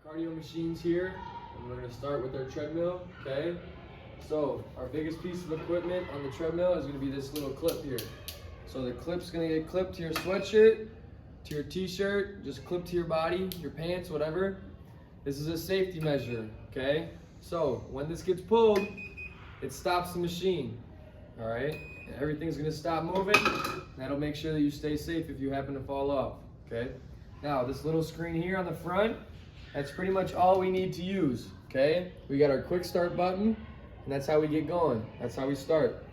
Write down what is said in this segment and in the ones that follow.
Cardio machines here, and we're going to start with our treadmill, okay? So our biggest piece of equipment on the treadmill is going to be this little clip here. So the clip's going to get clipped to your sweatshirt, to your t-shirt, just clip to your body, your pants, whatever. This is a safety measure, okay? So when this gets pulled, it stops the machine, all right? And everything's going to stop moving. That'll make sure that you stay safe if you happen to fall off, okay? Now this little screen here on the front, that's pretty much all we need to use, okay? We got our quick start button, and that's how we get going. That's how we start.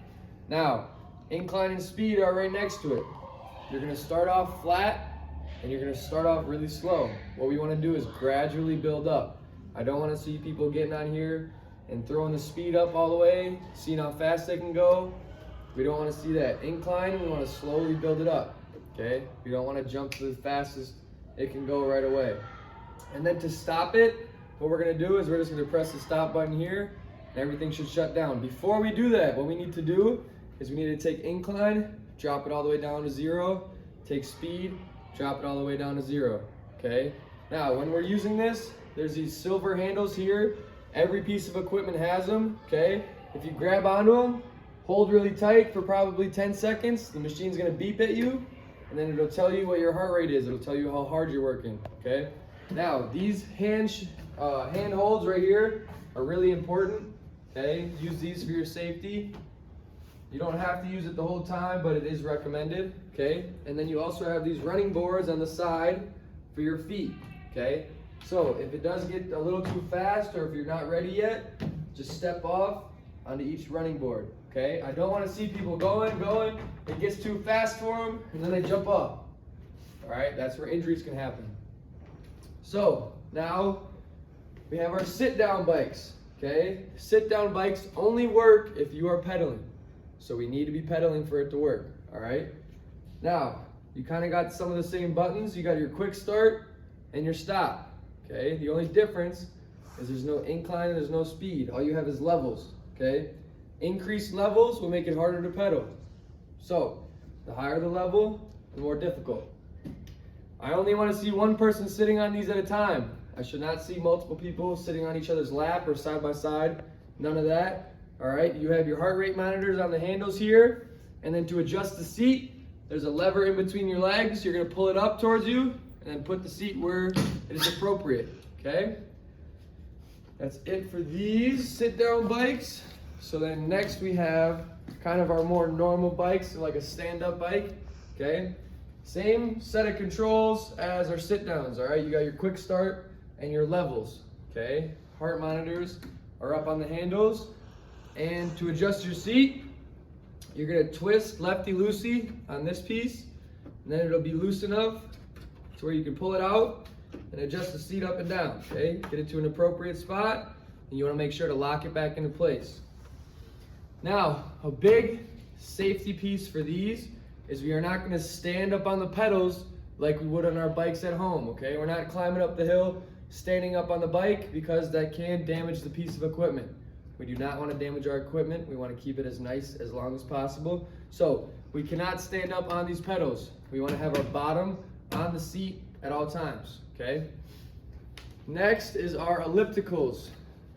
Now, incline and speed are right next to it. You're gonna start off flat, and you're gonna start off really slow. What we wanna do is gradually build up. I don't wanna see people getting on here and throwing the speed up all the way, seeing how fast they can go. We don't wanna see that. Incline, we wanna slowly build it up, okay? We don't wanna jump to the fastest it can go right away. And then to stop it, what we're gonna do is we're just gonna press the stop button here, and everything should shut down. Before we do that, what we need to do is we need to take incline, drop it all the way down to 0, take speed, drop it all the way down to 0, okay? Now, when we're using this, there's these silver handles here. Every piece of equipment has them, okay? If you grab onto them, hold really tight for probably 10 seconds, the machine's gonna beep at you, and then it'll tell you what your heart rate is. It'll tell you how hard you're working, okay? Now, these hand holds right here are really important, okay? Use these for your safety. You don't have to use it the whole time, but it is recommended, okay? And then you also have these running boards on the side for your feet, okay? So if it does get a little too fast, or if you're not ready yet, just step off onto each running board, okay? I don't want to see people going, it gets too fast for them, and then they jump off, all right? That's where injuries can happen. So now we have our sit-down bikes, okay? Sit-down bikes only work if you are pedaling. So we need to be pedaling for it to work, all right? Now, you kind of got some of the same buttons. You got your quick start and your stop, okay? The only difference is there's no incline and there's no speed. All you have is levels, okay? Increased levels will make it harder to pedal. So the higher the level, the more difficult. I only want to see one person sitting on these at a time. I should not see multiple people sitting on each other's lap or side by side. None of that. All right, you have your heart rate monitors on the handles here. And then to adjust the seat, there's a lever in between your legs. You're going to pull it up towards you and then put the seat where it is appropriate. Okay? That's it for these sit-down bikes. So then next we have kind of our more normal bikes, like a stand-up bike. Okay? Same set of controls as our sit-downs, all right? You got your quick start and your levels, okay? Heart monitors are up on the handles. And to adjust your seat, you're gonna twist lefty-loosey on this piece, and then it'll be loose enough to where you can pull it out and adjust the seat up and down, okay? Get it to an appropriate spot, and you wanna make sure to lock it back into place. Now, a big safety piece for these is we are not going to stand up on the pedals like we would on our bikes at home, okay? We're not climbing up the hill, standing up on the bike, because that can damage the piece of equipment. We do not want to damage our equipment. We want to keep it as nice as long as possible. So we cannot stand up on these pedals. We want to have our bottom on the seat at all times, okay? Next is our ellipticals.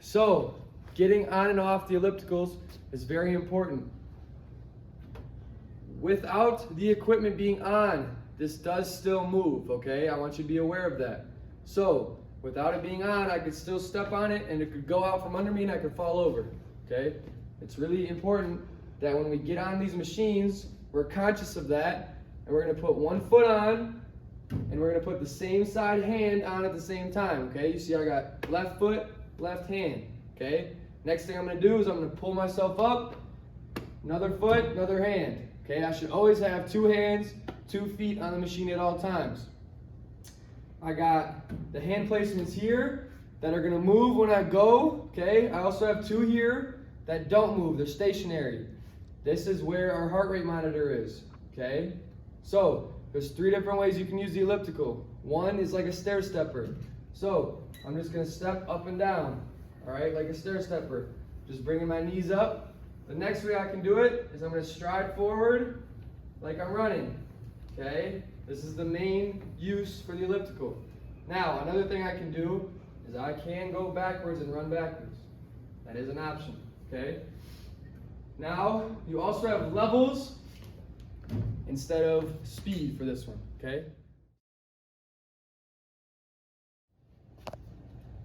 So getting on and off the ellipticals is very important. Without the equipment being on, this does still move, okay? I want you to be aware of that. So, without it being on, I could still step on it and it could go out from under me and I could fall over, okay? It's really important that when we get on these machines, we're conscious of that, and we're gonna put one foot on, and we're gonna put the same side hand on at the same time, okay? You see I got left foot, left hand, okay? Next thing I'm gonna do is I'm gonna pull myself up, another foot, another hand. Okay, I should always have 2 hands, 2 feet on the machine at all times. I got the hand placements here that are gonna move when I go, okay? I also have 2 here that don't move, they're stationary. This is where our heart rate monitor is, okay? So, there's 3 different ways you can use the elliptical. One is like a stair stepper. So, I'm just gonna step up and down, all right, like a stair stepper. Just bringing my knees up. The next way I can do it is I'm going to stride forward like I'm running, okay? This is the main use for the elliptical. Now, another thing I can do is I can go backwards and run backwards. That is an option, okay? Now, you also have levels instead of speed for this one, okay?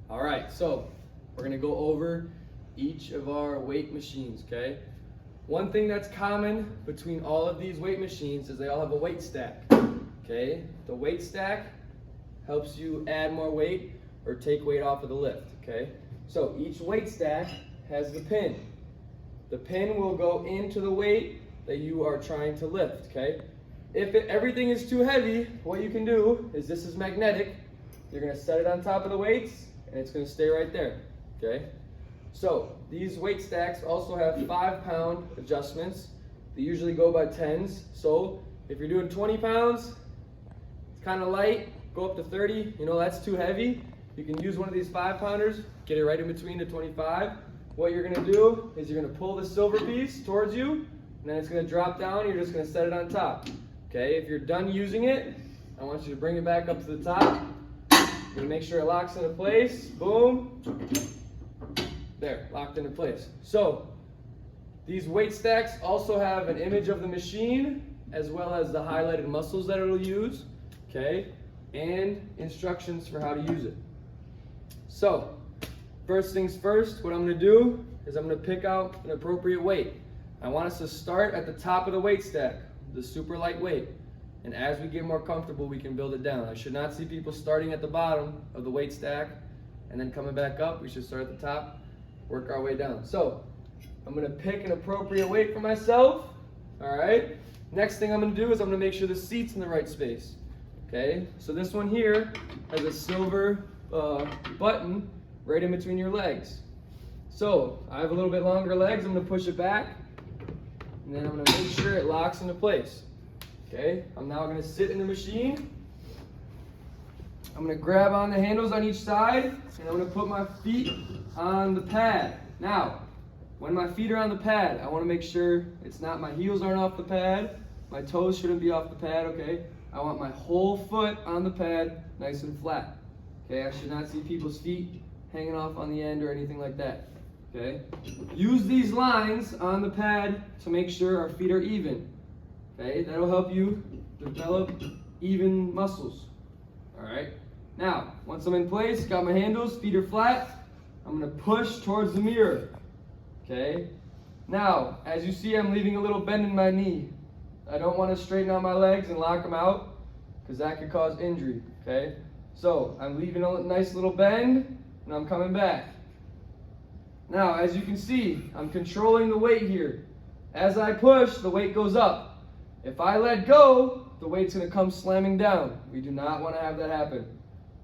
All right, so we're gonna go over each of our weight machines, okay? One thing that's common between all of these weight machines is they all have a weight stack, okay? The weight stack helps you add more weight or take weight off of the lift, okay? So each weight stack has the pin. The pin will go into the weight that you are trying to lift, okay? If everything is too heavy, what you can do is, this is magnetic, you're gonna set it on top of the weights and it's gonna stay right there, okay? So these weight stacks also have 5-pound adjustments. They usually go by 10s. So if you're doing 20 pounds, it's kind of light, go up to 30, you know, that's too heavy. You can use one of these 5-pounders, get it right in between the 25. What you're gonna do is you're gonna pull the silver piece towards you, and then it's gonna drop down, you're just gonna set it on top. Okay, if you're done using it, I want you to bring it back up to the top. You're gonna make sure it locks into place, boom. There, locked into place. So, these weight stacks also have an image of the machine, as well as the highlighted muscles that it'll use, okay, and instructions for how to use it. So, first things first, what I'm gonna do is I'm gonna pick out an appropriate weight. I want us to start at the top of the weight stack, the super light weight. And as we get more comfortable, we can build it down. I should not see people starting at the bottom of the weight stack and then coming back up. We should start at the top, work our way down. So, I'm gonna pick an appropriate weight for myself, all right? Next thing I'm gonna do is I'm gonna make sure the seat's in the right space, okay? So this one here has a silver button right in between your legs. So, I have a little bit longer legs, I'm gonna push it back, and then I'm gonna make sure it locks into place, okay? I'm now gonna sit in the machine. I'm gonna grab on the handles on each side, and I'm gonna put my feet on the pad. Now, when my feet are on the pad, I wanna make sure my heels aren't off the pad, my toes shouldn't be off the pad, okay? I want my whole foot on the pad, nice and flat, okay? I should not see people's feet hanging off on the end or anything like that, okay? Use these lines on the pad to make sure our feet are even, okay? That'll help you develop even muscles, all right? Now, once I'm in place, got my handles, feet are flat, I'm gonna push towards the mirror, okay? Now, as you see, I'm leaving a little bend in my knee. I don't wanna straighten out my legs and lock them out, because that could cause injury, okay? So, I'm leaving a nice little bend, and I'm coming back. Now, as you can see, I'm controlling the weight here. As I push, the weight goes up. If I let go, the weight's gonna come slamming down. We do not wanna have that happen.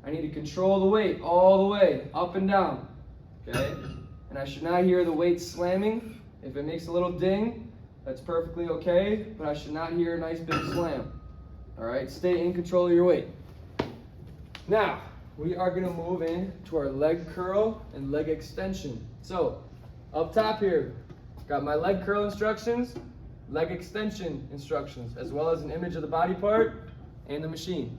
I need to control the weight all the way, up and down, okay? And I should not hear the weight slamming. If it makes a little ding, that's perfectly okay, but I should not hear a nice big slam. All right, stay in control of your weight. Now, we are gonna move in to our leg curl and leg extension. So, up top here, got my leg curl instructions, leg extension instructions, as well as an image of the body part and the machine.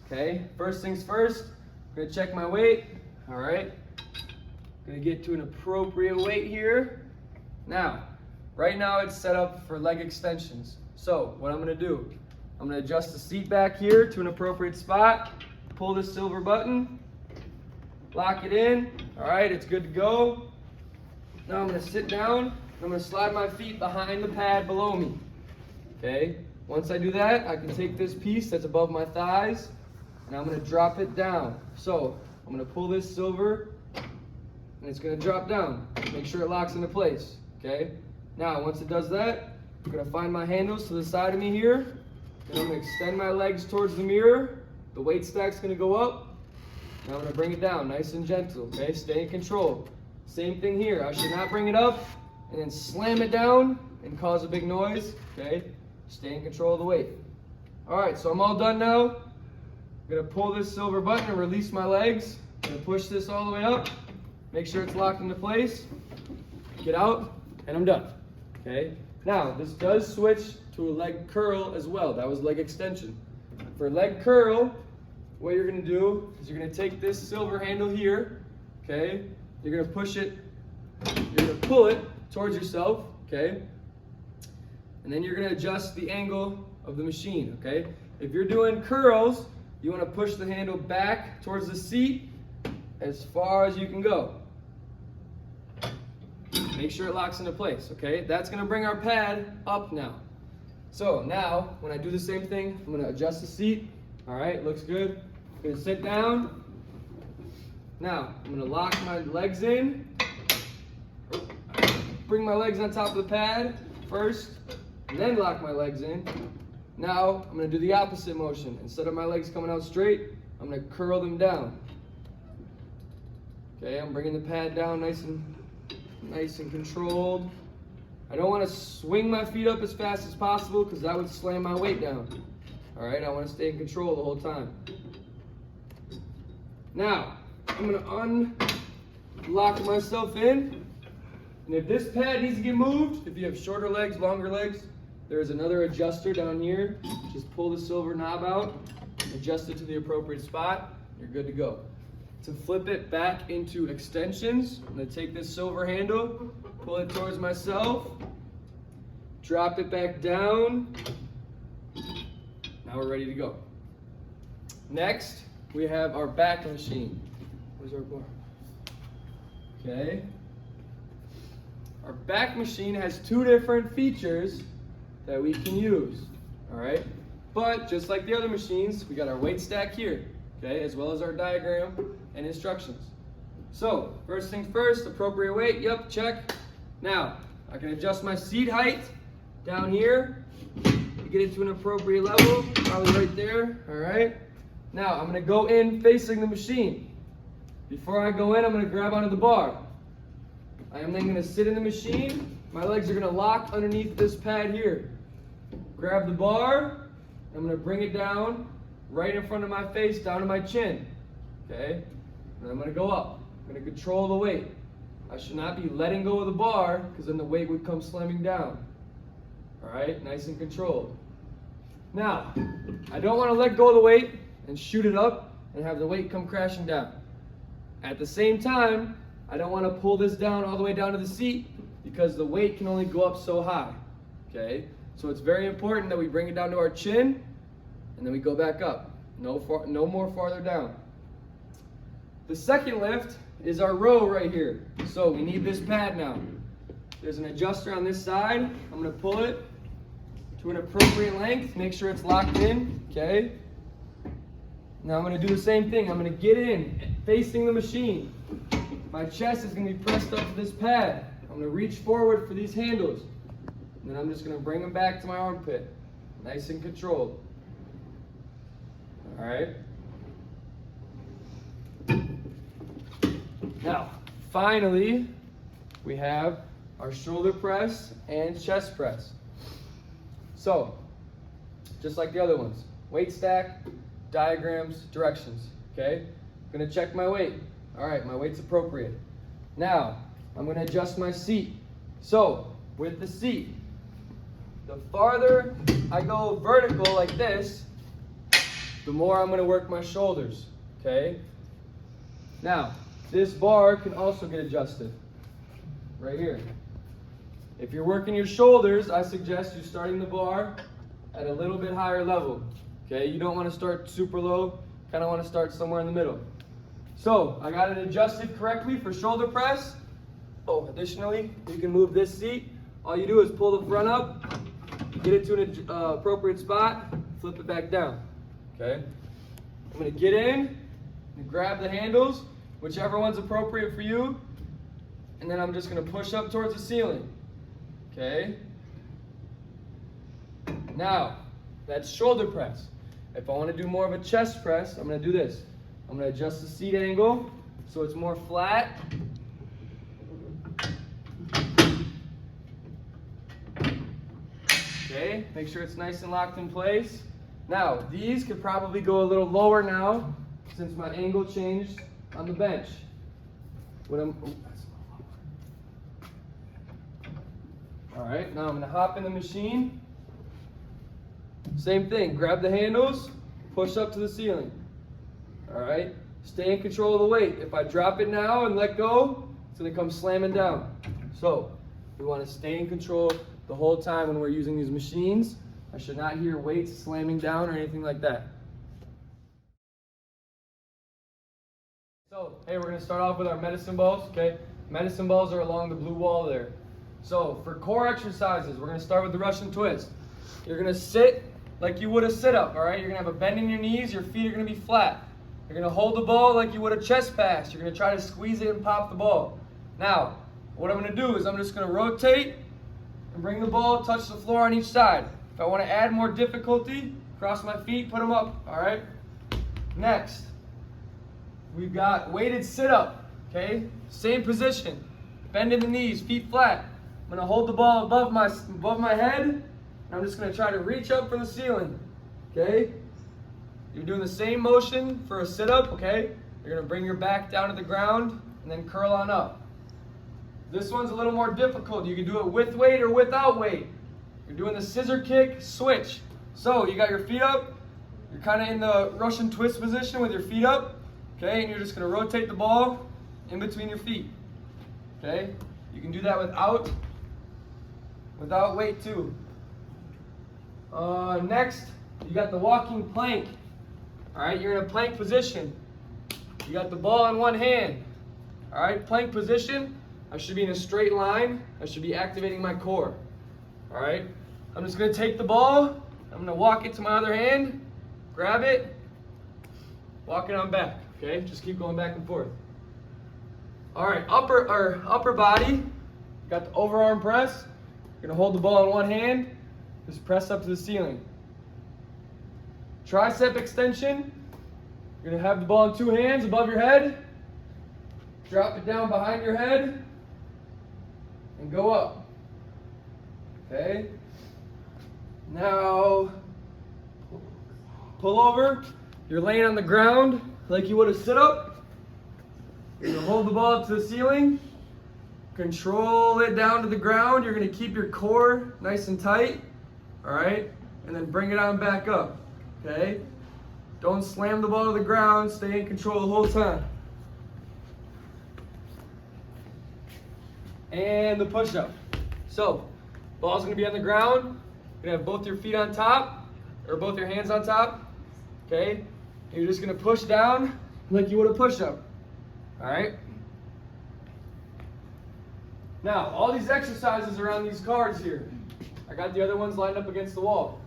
Okay, first things first, I'm gonna check my weight, all right? Gonna get to an appropriate weight here. Now, right now it's set up for leg extensions. So, what I'm gonna do, I'm gonna adjust the seat back here to an appropriate spot, pull this silver button, lock it in, all right, it's good to go. Now I'm gonna sit down, and I'm gonna slide my feet behind the pad below me, okay? Once I do that, I can take this piece that's above my thighs, and I'm gonna drop it down. So, I'm gonna pull this silver, and it's gonna drop down. Make sure it locks into place, okay? Now, once it does that, I'm gonna find my handles to the side of me here, and I'm gonna extend my legs towards the mirror. The weight stack's gonna go up, and I'm gonna bring it down, nice and gentle, okay? Stay in control. Same thing here, I should not bring it up, and then slam it down, and cause a big noise, okay? Stay in control of the weight. All right, so I'm all done now. I'm gonna pull this silver button and release my legs. I'm gonna push this all the way up, make sure it's locked into place, get out, and I'm done, okay? Now, this does switch to a leg curl as well. That was leg extension. For leg curl, what you're gonna do is you're gonna take this silver handle here, okay? You're gonna push it, you're gonna pull it towards yourself, okay? And then you're gonna adjust the angle of the machine, okay? If you're doing curls, you wanna push the handle back towards the seat as far as you can go. Make sure it locks into place, okay? That's gonna bring our pad up now. So now, when I do the same thing, I'm gonna adjust the seat. All right, looks good. I'm gonna sit down. Now, I'm gonna lock my legs in. Bring my legs on top of the pad first, and then lock my legs in. Now, I'm gonna do the opposite motion. Instead of my legs coming out straight, I'm gonna curl them down. Okay, I'm bringing the pad down nice and controlled. I don't want to swing my feet up as fast as possible because that would slam my weight down. All right, I want to stay in control the whole time. Now, I'm going to unlock myself in. And if this pad needs to get moved, if you have shorter legs, longer legs, there's another adjuster down here. Just pull the silver knob out, adjust it to the appropriate spot. You're good to go. To flip it back into extensions, I'm going to take this silver handle, pull it towards myself, drop it back down. Now we're ready to go. Next, we have our back machine. Where's our bar? Okay. Our back machine has two different features that we can use, all right? But just like the other machines, we got our weight stack here, okay, as well as our diagram and instructions. So, first things first, appropriate weight, yep, check. Now, I can adjust my seat height down here to get it to an appropriate level, probably right there, all right? Now, I'm gonna go in facing the machine. Before I go in, I'm gonna grab onto the bar. I am then gonna sit in the machine. My legs are gonna lock underneath this pad here. Grab the bar, I'm gonna bring it down right in front of my face, down to my chin, okay? And I'm gonna go up. I'm gonna control the weight. I should not be letting go of the bar because then the weight would come slamming down. All right, nice and controlled. Now, I don't wanna let go of the weight and shoot it up and have the weight come crashing down. At the same time, I don't wanna pull this down all the way down to the seat because the weight can only go up so high, okay? So it's very important that we bring it down to our chin and then we go back up. No more farther down. The second lift is our row right here. So we need this pad now. There's an adjuster on this side. I'm gonna pull it to an appropriate length. Make sure it's locked in, okay? Now I'm gonna do the same thing. I'm gonna get in, facing the machine. My chest is gonna be pressed up to this pad. I'm gonna reach forward for these handles. And then I'm just gonna bring them back to my armpit. Nice and controlled. All right? Now, finally, we have our shoulder press and chest press. So, just like the other ones, weight stack, diagrams, directions, okay? I'm gonna check my weight. All right, my weight's appropriate. Now, I'm gonna adjust my seat. So, with the seat, the farther I go vertical like this, the more I'm gonna work my shoulders, okay? Now, this bar can also get adjusted, right here. If you're working your shoulders, I suggest you starting the bar at a little bit higher level, okay? You don't wanna start super low, kinda wanna start somewhere in the middle. So, I got it adjusted correctly for shoulder press. Oh, additionally, you can move this seat. All you do is pull the front up, get it to an appropriate spot, flip it back down, okay? I'm gonna get in and grab the handles, whichever one's appropriate for you, and then I'm just gonna push up towards the ceiling, okay? Now, that's shoulder press. If I wanna do more of a chest press, I'm gonna do this. I'm gonna adjust the seat angle so it's more flat. Okay, make sure it's nice and locked in place. Now, these could probably go a little lower now since my angle changed on the bench. All right, now I'm gonna hop in the machine. Same thing, grab the handles, push up to the ceiling. All right? Stay in control of the weight. If I drop it now and let go, it's gonna come slamming down. So we wanna stay in control the whole time when we're using these machines. I should not hear weights slamming down or anything like that. So, hey, we're gonna start off with our medicine balls, okay? Medicine balls are along the blue wall there. So for core exercises, we're gonna start with the Russian twist. You're gonna sit like you would a sit-up, all right? You're gonna have a bend in your knees, your feet are gonna be flat. You're gonna hold the ball like you would a chest pass. You're gonna try to squeeze it and pop the ball. Now, what I'm gonna do is I'm just gonna rotate and bring the ball, touch the floor on each side. If I wanna add more difficulty, cross my feet, put them up, all right? Next, we've got weighted sit-up, okay? Same position, bend in the knees, feet flat. I'm gonna hold the ball above my head, and I'm just gonna try to reach up for the ceiling, okay? You're doing the same motion for a sit-up, okay? You're gonna bring your back down to the ground and then curl on up. This one's a little more difficult. You can do it with weight or without weight. You're doing the scissor kick switch. So you got your feet up, you're kind of in the Russian twist position with your feet up, okay? And you're just gonna rotate the ball in between your feet, okay? You can do that without weight too. Next, you got the walking plank. All right, you're in a plank position. You got the ball in one hand. All right, plank position. I should be in a straight line. I should be activating my core. All right, I'm just gonna take the ball. I'm gonna walk it to my other hand, grab it, walk it on back. Okay, just keep going back and forth. All right, upper body. Got the overarm press. You're gonna hold the ball in one hand, just press up to the ceiling. Tricep extension. You're gonna have the ball in two hands above your head. Drop it down behind your head and go up. Okay. Now, pull over. You're laying on the ground like you would a sit-up. You're gonna hold the ball up to the ceiling. Control it down to the ground. You're gonna keep your core nice and tight, all right? And then bring it on back up, okay? Don't slam the ball to the ground. Stay in control the whole time. And the push-up. So, ball's gonna be on the ground. You're gonna have both your feet on top, or both your hands on top, okay? And you're just gonna push down like you would a push-up, all right? Now, all these exercises are on these cards here. I got the other ones lined up against the wall,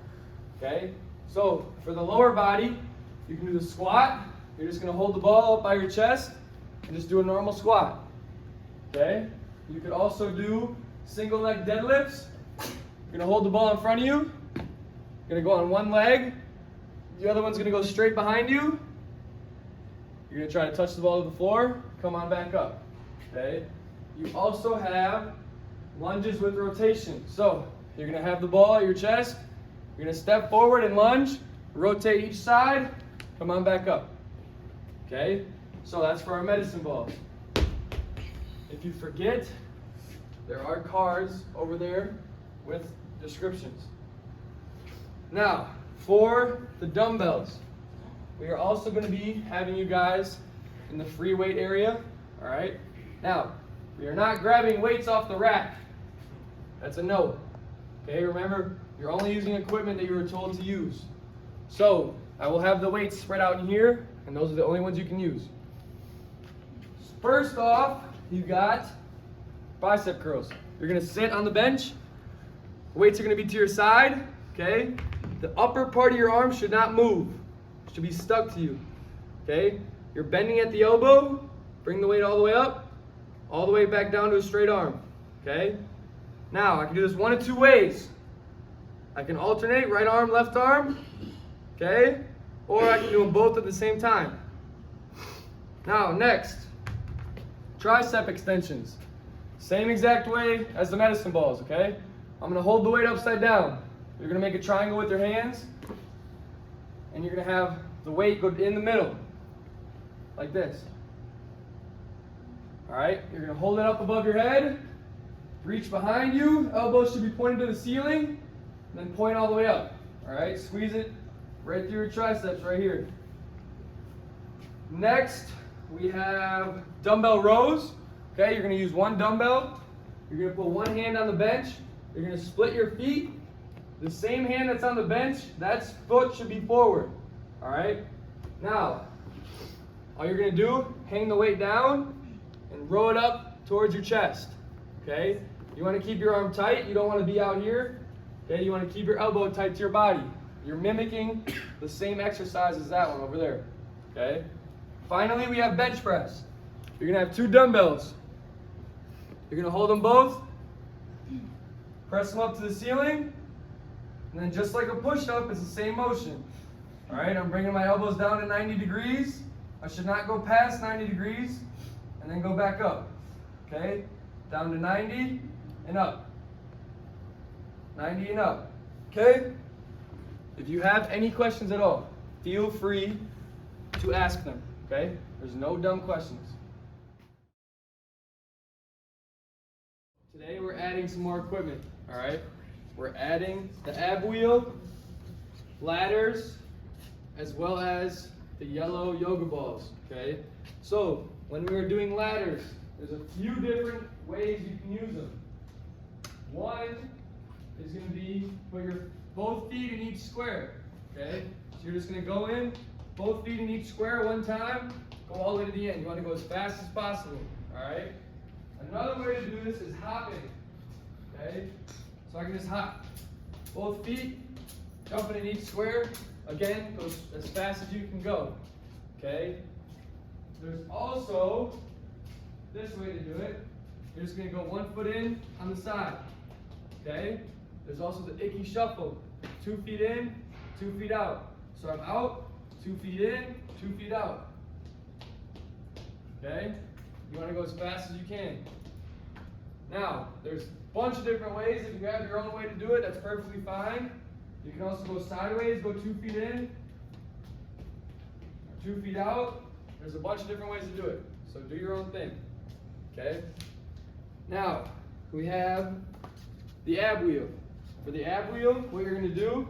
okay? So, for the lower body, you can do the squat. You're just gonna hold the ball up by your chest and just do a normal squat, okay? You could also do single leg deadlifts. You're gonna hold the ball in front of you. You're gonna go on one leg. The other one's gonna go straight behind you. You're gonna try to touch the ball to the floor. Come on back up, okay? You also have lunges with rotation. So you're gonna have the ball at your chest. You're gonna step forward and lunge, rotate each side, come on back up, okay? So that's for our medicine balls. If you forget, there are cards over there with descriptions. Now, for the dumbbells, we are also going to be having you guys in the free weight area, all right? Now, we are not grabbing weights off the rack. That's a no, okay? Remember, you're only using equipment that you were told to use. So, I will have the weights spread out in here, and those are the only ones you can use. First off, you got bicep curls. You're gonna sit on the bench. Weights are gonna be to your side, okay? The upper part of your arm should not move. It should be stuck to you, okay? You're bending at the elbow. Bring the weight all the way up, all the way back down to a straight arm, okay? Now, I can do this one of two ways. I can alternate right arm, left arm, okay? Or I can do them both at the same time. Now, next, tricep extensions. Same exact way as the medicine balls, okay? I'm gonna hold the weight upside down. You're gonna make a triangle with your hands, and you're gonna have the weight go in the middle, like this. All right, you're gonna hold it up above your head, reach behind you, elbows should be pointing to the ceiling, and then point all the way up. All right, squeeze it right through your triceps right here. Next, we have dumbbell rows. Okay, you're gonna use one dumbbell. You're gonna put one hand on the bench. You're gonna split your feet. The same hand that's on the bench, that foot should be forward. All right? Now, all you're gonna do, hang the weight down and row it up towards your chest. Okay? You wanna keep your arm tight. You don't wanna be out here. Okay? You wanna keep your elbow tight to your body. You're mimicking the same exercise as that one over there. Okay? Finally, we have bench press. You're gonna have two dumbbells. You're gonna hold them both, press them up to the ceiling, and then just like a push-up, it's the same motion. All right, I'm bringing my elbows down to 90 degrees. I should not go past 90 degrees, and then go back up. Okay, down to 90 and up. 90 and up. Okay? If you have any questions at all, feel free to ask them. Okay? There's no dumb questions. Today we're adding some more equipment, all right? We're adding the ab wheel, ladders, as well as the yellow yoga balls, okay? So, when we were doing ladders, there's a few different ways you can use them. One is going to be put your both feet in each square, okay? So you're just going to go in, both feet in each square one time, go all the way to the end. You want to go as fast as possible, all right? Another way to do this is hopping, okay? So I can just hop. Both feet, jumping in each square. Again, go as fast as you can go, okay? There's also this way to do it. You're just gonna go 1 foot in on the side, okay? There's also the icky shuffle. 2 feet in, 2 feet out. So I'm out, 2 feet in, 2 feet out, okay? You want to go as fast as you can. Now, there's a bunch of different ways. If you have your own way to do it, that's perfectly fine. You can also go sideways, go 2 feet in, or 2 feet out. There's a bunch of different ways to do it. So do your own thing, okay? Now, we have the ab wheel. For the ab wheel, what you're going to do,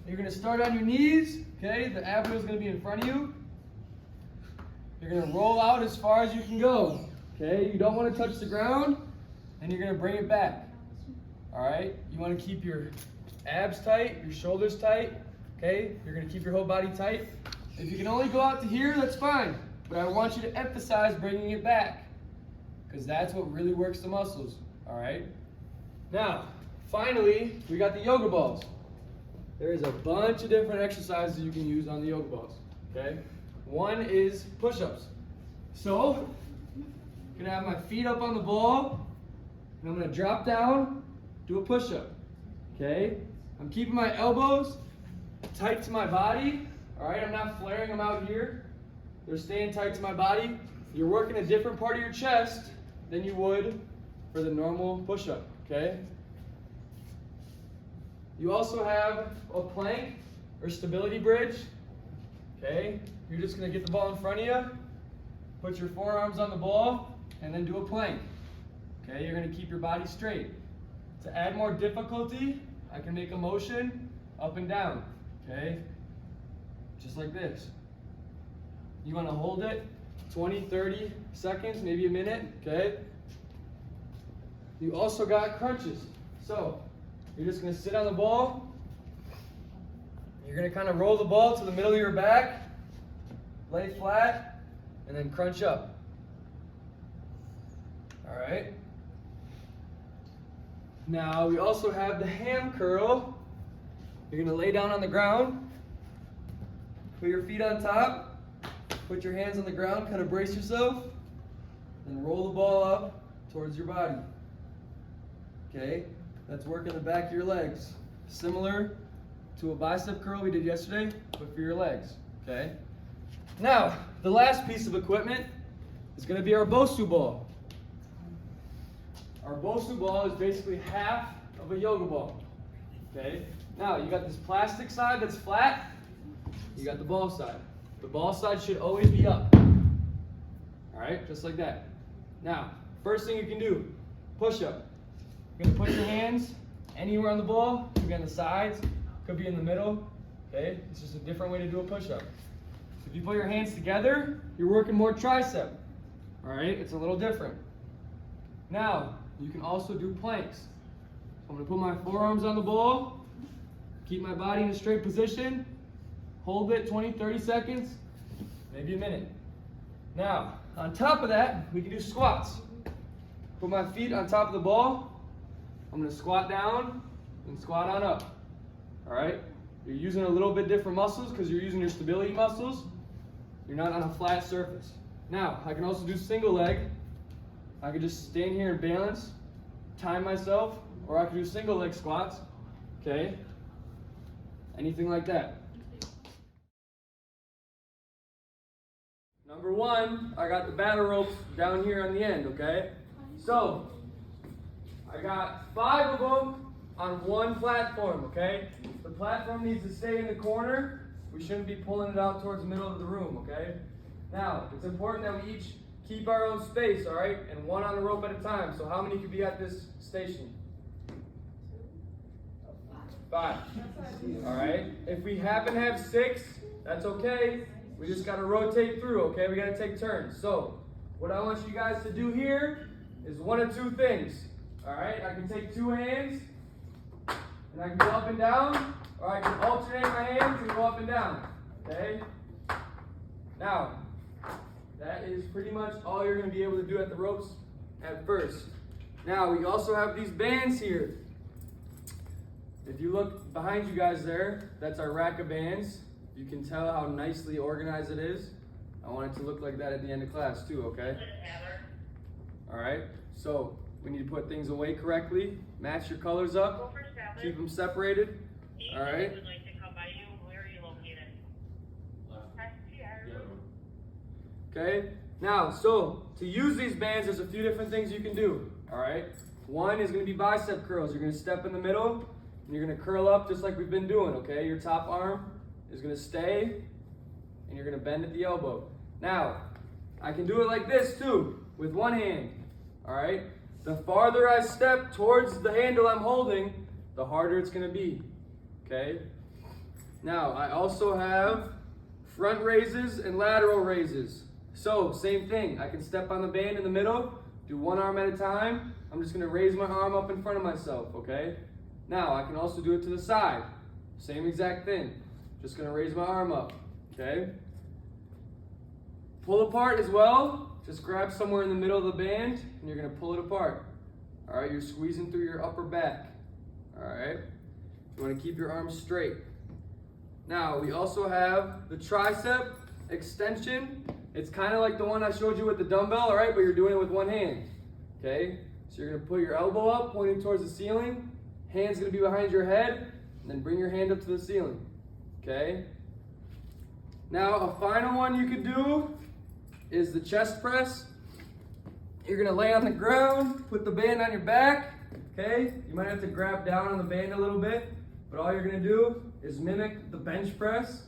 you're going to start on your knees, okay? The ab wheel is going to be in front of you. You're going to roll out as far as you can go, okay? You don't want to touch the ground, and you're going to bring it back, all right? You want to keep your abs tight, your shoulders tight, okay? You're going to keep your whole body tight. If you can only go out to here, that's fine, but I want you to emphasize bringing it back because that's what really works the muscles, all right? Now, finally, we got the yoga balls. There is a bunch of different exercises you can use on the yoga balls, okay? One is push-ups. So, I'm gonna have my feet up on the ball, and I'm gonna drop down, do a push-up, okay? I'm keeping my elbows tight to my body, all right? I'm not flaring them out here. They're staying tight to my body. You're working a different part of your chest than you would for the normal push-up, okay? You also have a plank or stability bridge, okay? You're just gonna get the ball in front of you, put your forearms on the ball, and then do a plank. Okay, you're gonna keep your body straight. To add more difficulty, I can make a motion up and down, okay? Just like this. You wanna hold it 20, 30 seconds, maybe a minute, okay? You also got crunches. So, you're just gonna sit on the ball. You're gonna kind of roll the ball to the middle of your back, lay flat, and then crunch up. All right. Now we also have the ham curl. You're gonna lay down on the ground, put your feet on top, put your hands on the ground, kind of brace yourself, and roll the ball up towards your body. Okay, that's working the back of your legs. Similar to a bicep curl we did yesterday, but for your legs, okay? Now, the last piece of equipment is gonna be our Bosu ball. Our Bosu ball is basically half of a yoga ball, okay? Now, you got this plastic side that's flat, you got the ball side. The ball side should always be up, all right? Just like that. Now, first thing you can do, push up. You're gonna put your hands anywhere on the ball, could be on the sides, could be in the middle, okay? It's just a different way to do a push-up. If If you put your hands together, you're working more tricep. All right, it's a little different. Now, you can also do planks. So I'm gonna put my forearms on the ball, keep my body in a straight position, hold it 20, 30 seconds, maybe a minute. Now, on top of that, we can do squats. Put my feet on top of the ball. I'm gonna squat down and squat on up. All right? You're using a little bit different muscles because you're using your stability muscles. You're not on a flat surface. Now, I can also do single leg. I could just stand here and balance, time myself, or I could do single leg squats. Okay? Anything like that. Number one, I got the battle ropes down here on the end, okay? So, I got 5 of them on one platform, okay? The platform needs to stay in the corner. We shouldn't be pulling it out towards the middle of the room, okay? Now, it's important that we each keep our own space, all right? And one on the rope at a time. So how many could be at this station? 5. All right? If we happen to have 6, that's okay. We just got to rotate through, okay? We got to take turns. So, what I want you guys to do here is one of 2 things. All right? I can take 2 hands, and I can go up and down, or I can alternate my hands and go up and down, okay? Now, that is pretty much all you're going to be able to do at the ropes at first. Now, we also have these bands here. If you look behind you guys there, that's our rack of bands. You can tell how nicely organized it is. I want it to look like that at the end of class too, okay? All right, so we need to put things away correctly, match your colors up, keep them separated, all right? Okay, now, so to use these bands, there's a few different things you can do, all right? One is gonna be bicep curls. You're gonna step in the middle, and you're gonna curl up just like we've been doing, okay? Your top arm is gonna stay, and you're gonna bend at the elbow. Now, I can do it like this too, with one hand, all right? The farther I step towards the handle I'm holding, the harder it's gonna be, okay? Now, I also have front raises and lateral raises. So, same thing, I can step on the band in the middle, do one arm at a time. I'm just gonna raise my arm up in front of myself, okay? Now, I can also do it to the side. Same exact thing. Just gonna raise my arm up, okay? Pull apart as well. Just grab somewhere in the middle of the band and you're gonna pull it apart. All right, you're squeezing through your upper back. All right, you wanna keep your arms straight. Now, we also have the tricep extension. It's kind of like the one I showed you with the dumbbell, all right, but you're doing it with one hand, okay? So you're gonna put your elbow up, pointing towards the ceiling. Hand's gonna be behind your head, and then bring your hand up to the ceiling, okay? Now, a final one you could do is the chest press. You're gonna lay on the ground, put the band on your back, okay? You might have to grab down on the band a little bit, but all you're gonna do is mimic the bench press,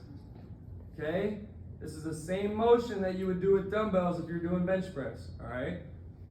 okay? This is the same motion that you would do with dumbbells if you're doing bench press, all right?